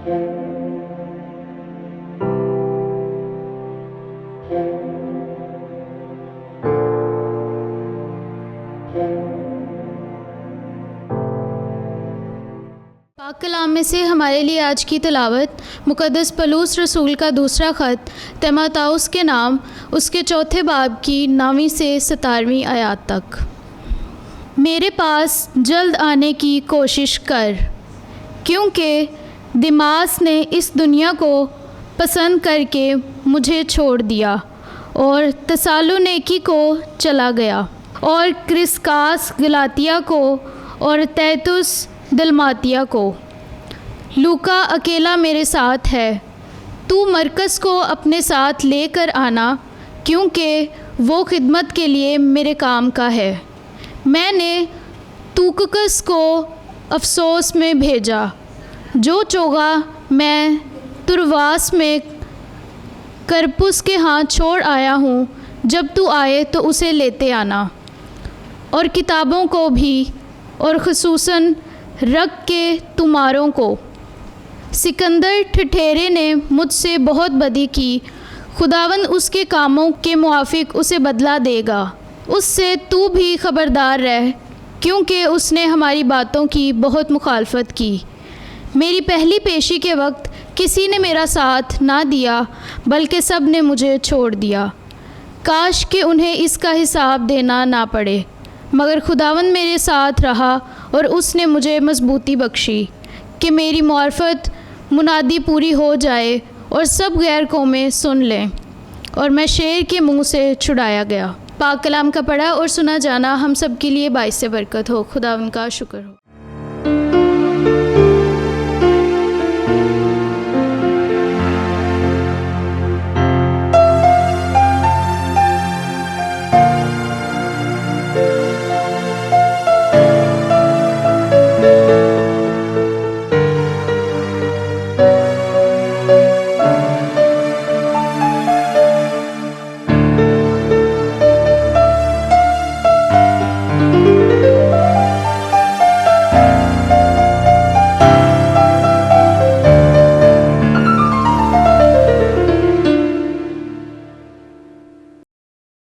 पाक कलाम में से हमारे लिए आज की तिलावत मुक़द्दस पौलुस रसूल का दूसरा ख़त तीमुथियुस के नाम उसके चौथे बाब की 9वीं से 17वीं आयत तक। मेरे पास जल्द आने की कोशिश कर, क्योंकि दिमास ने इस दुनिया को पसंद करके मुझे छोड़ दिया और तसालुनीकी को चला गया, और क्रिस्कास गलातिया को और तीतुस दलमातिया को। लूका अकेला मेरे साथ है। तू मरकस को अपने साथ लेकर आना, क्योंकि वो खिदमत के लिए मेरे काम का है। मैंने तुकिकुस को अफसोस में भेजा, जो चोगा मैं तुर्वास में करपुस के हाथ छोड़ आया हूँ। जब तू आए तो उसे लेते आना, और किताबों को भी, और खुसूसन रख के तुम्हारों को। सिकंदर ठठेरे ने मुझसे बहुत बदी की, खुदावंद उसके कामों के मुआफिक उसे बदला देगा। उससे तू भी ख़बरदार रह, क्योंकि उसने हमारी बातों की बहुत मुखालफत की। मेरी पहली पेशी के वक्त किसी ने मेरा साथ ना दिया, बल्कि सब ने मुझे छोड़ दिया। काश कि उन्हें इसका हिसाब देना ना पड़े, मगर खुदावंद मेरे साथ रहा और उसने मुझे मजबूती बख्शी कि मेरी मुआरफत मुनादी पूरी हो जाए और सब गैर कौमें सुन लें, और मैं शेर के मुंह से छुड़ाया गया। पाक कलाम का पढ़ा और सुना जाना हम सब के लिए बाइस बरकत हो। खुदावंद का शुक्र हो।